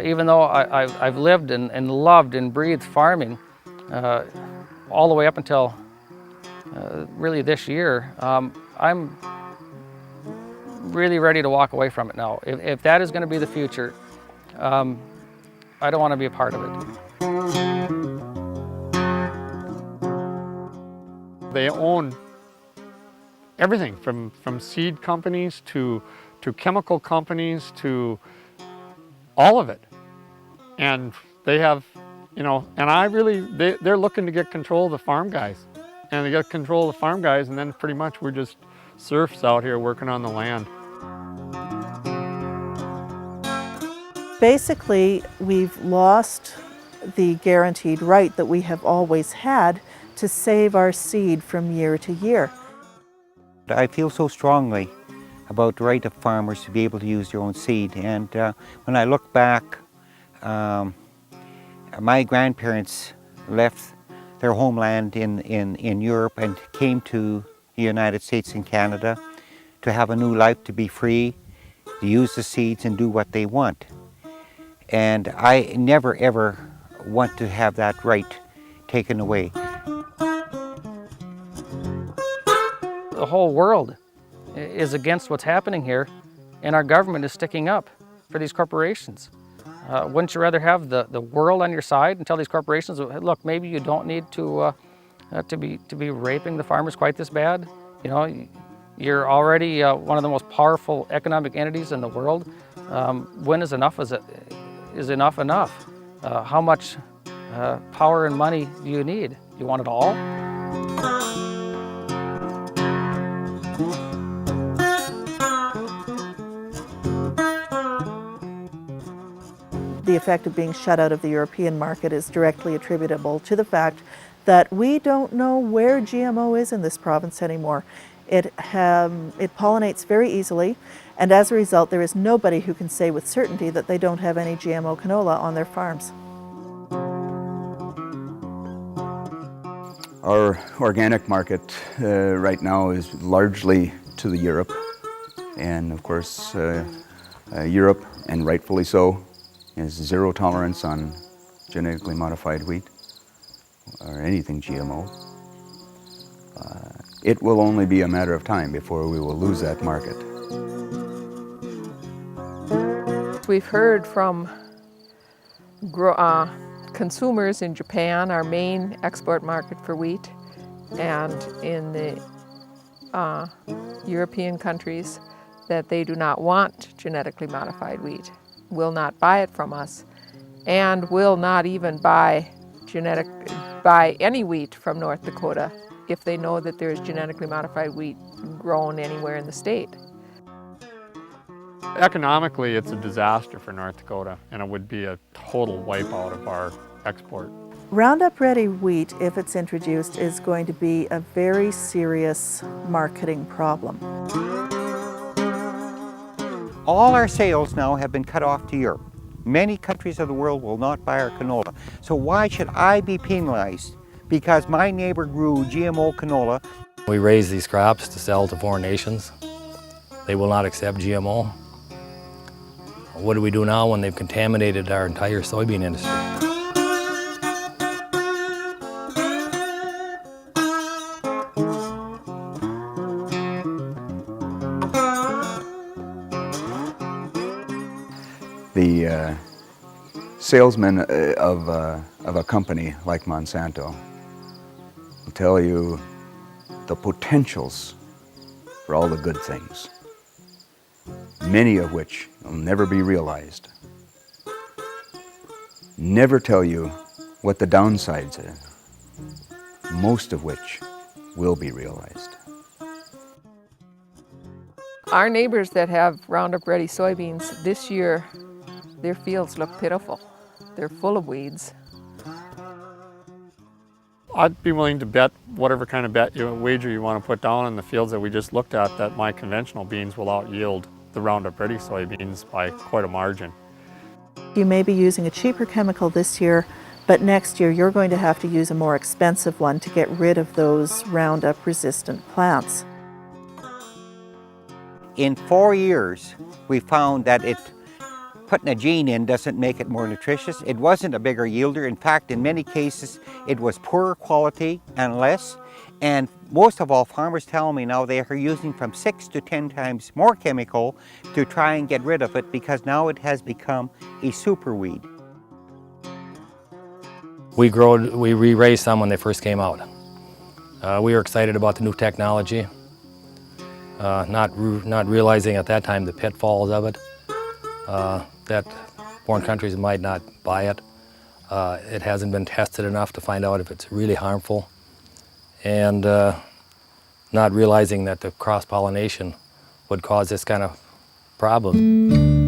even though I've lived and loved and breathed farming all the way up until really this year, I'm really ready to walk away from it now. If that is going to be the future, I don't want to be a part of it. They own everything from seed companies to chemical companies to all of it. And they have, you know, and they're looking to get control of the farm guys. And they get control of the farm guys, and then pretty much we're just serfs out here working on the land. Basically, we've lost the guaranteed right that we have always had to save our seed from year to year. I feel so strongly about the right of farmers to be able to use their own seed. And when I look back, my grandparents left their homeland in Europe and came to the United States and Canada to have a new life, to be free, to use the seeds and do what they want. And I never ever want to have that right taken away. The whole world is against what's happening here, and our government is sticking up for these corporations. Wouldn't you rather have the world on your side and tell these corporations, look, maybe you don't need to be raping the farmers quite this bad? You know, you're already one of the most powerful economic entities in the world. When is enough? Is enough enough? How much power and money do you need? You want it all? The effect of being shut out of the European market is directly attributable to the fact that we don't know where GMO is in this province anymore. It pollinates very easily, and as a result, there is nobody who can say with certainty that they don't have any GMO canola on their farms. Our organic market right now is largely to the Europe, and of course Europe, and rightfully so, is zero tolerance on genetically modified wheat or anything GMO. It will only be a matter of time before we will lose that market. We've heard from consumers in Japan, our main export market for wheat, and in the European countries, that they do not want genetically modified wheat, will not buy it from us, and will not even buy any wheat from North Dakota if they know that there is genetically modified wheat grown anywhere in the state. Economically, it's a disaster for North Dakota, and it would be a total wipeout of our export. Roundup Ready wheat, if it's introduced, is going to be a very serious marketing problem. All our sales now have been cut off to Europe. Many countries of the world will not buy our canola. So why should I be penalized because my neighbor grew GMO canola? We raise these crops to sell to foreign nations. They will not accept GMO. What do we do now when they've contaminated our entire soybean industry? The salesman of a company like Monsanto will tell you the potentials for all the good things, many of which will never be realized. Never tell you what the downsides are, most of which will be realized. Our neighbors that have Roundup Ready soybeans this year, their fields look pitiful. They're full of weeds. I'd be willing to bet whatever kind of wager you want to put down on the fields that we just looked at, that my conventional beans will out-yield the Roundup Ready soybeans by quite a margin. You may be using a cheaper chemical this year, but next year you're going to have to use a more expensive one to get rid of those Roundup resistant plants. In 4 years, we found that it putting a gene in doesn't make it more nutritious. It wasn't a bigger yielder. In fact, in many cases, it was poorer quality and less. And most of all, farmers tell me now they are using from 6 to 10 times more chemical to try and get rid of it because now it has become a superweed. We re-raised some when they first came out. We were excited about the new technology, not realizing at that time the pitfalls of it, that foreign countries might not buy it. It hasn't been tested enough to find out if it's really harmful, and not realizing that the cross-pollination would cause this kind of problem.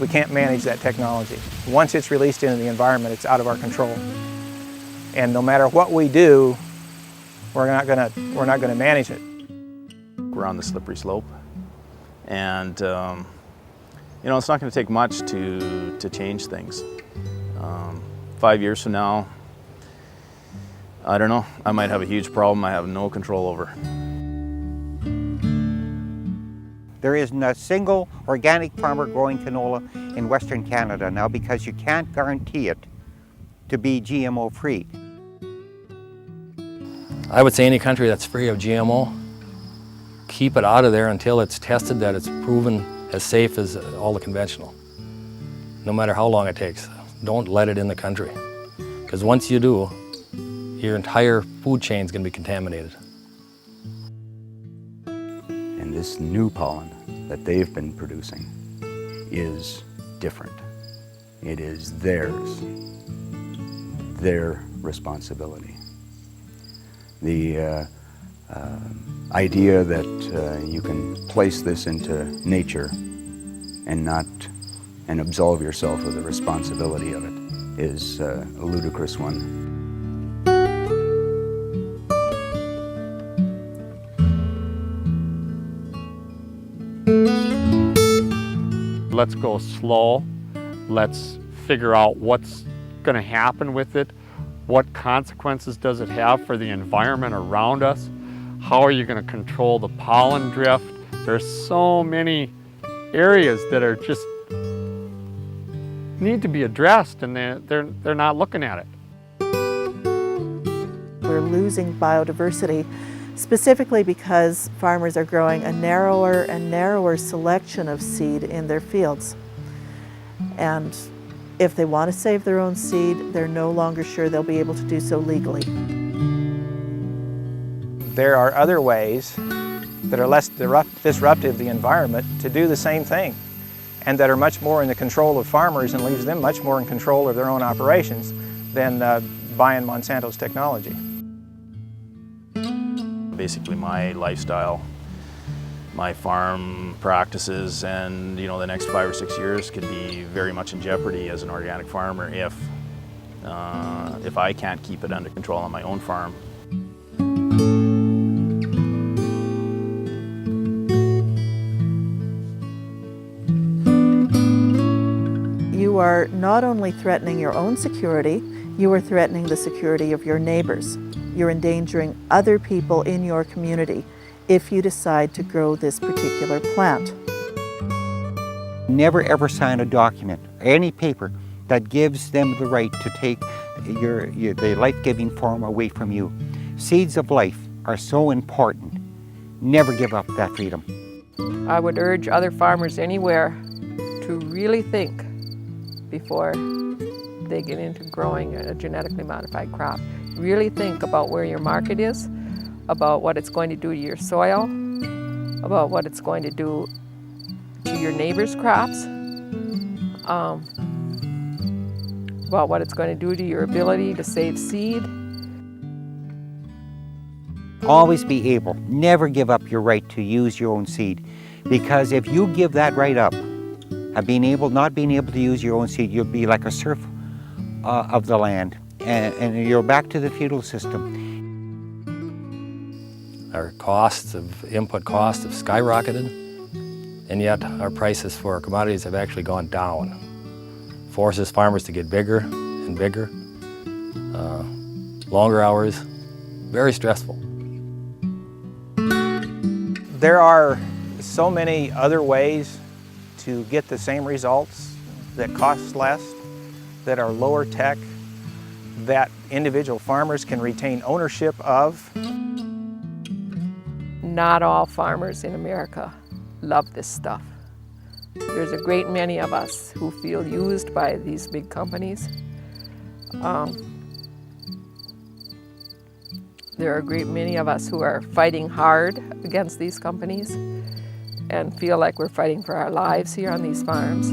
We can't manage that technology. Once it's released into the environment, it's out of our control. And no matter what we do, we're not gonna manage it. We're on the slippery slope, and you know, it's not going to take much to change things. 5 years from now, I don't know, I might have a huge problem I have no control over. There isn't a single organic farmer growing canola in Western Canada now because you can't guarantee it to be GMO free. I would say any country that's free of GMO, keep it out of there until it's tested that it's proven as safe as all the conventional. No matter how long it takes, don't let it in the country. Because once you do, your entire food chain is going to be contaminated. And this new pollen that they've been producing is different. It is theirs, their responsibility. The idea that you can place this into nature and absolve yourself of the responsibility of it is a ludicrous one. Let's go slow. Let's figure out what's going to happen with it. What consequences does it have for the environment around us? How are you going to control the pollen drift? There's so many areas that are just need to be addressed, and they're not looking at it. We're losing biodiversity specifically because farmers are growing a narrower and narrower selection of seed in their fields. And if they want to save their own seed, they're no longer sure they'll be able to do so legally. There are other ways that are less disruptive to the environment to do the same thing, and that are much more in the control of farmers and leaves them much more in control of their own operations than buying Monsanto's technology. Basically my lifestyle, my farm practices, and you know, the next 5 or 6 years could be very much in jeopardy as an organic farmer if I can't keep it under control on my own farm. You are not only threatening your own security, you are threatening the security of your neighbors. You're endangering other people in your community if you decide to grow this particular plant. Never ever sign a document, any paper, that gives them the right to take the life-giving form away from you. Seeds of life are so important. Never give up that freedom. I would urge other farmers anywhere to really think before they get into growing a genetically modified crop. Really think about where your market is, about what it's going to do to your soil, about what it's going to do to your neighbor's crops, about what it's going to do to your ability to save seed. Always be able, never give up your right to use your own seed, because if you give that right up, of not being able to use your own seed, you'll be like a serf of the land, and you're back to the feudal system. Our input costs have skyrocketed, and yet our prices for our commodities have actually gone down. Forces farmers to get bigger and bigger, longer hours, very stressful. There are so many other ways to get the same results that cost less, that are lower tech, that individual farmers can retain ownership of. Not all farmers in America love this stuff. There's a great many of us who feel used by these big companies. There are a great many of us who are fighting hard against these companies and feel like we're fighting for our lives here on these farms.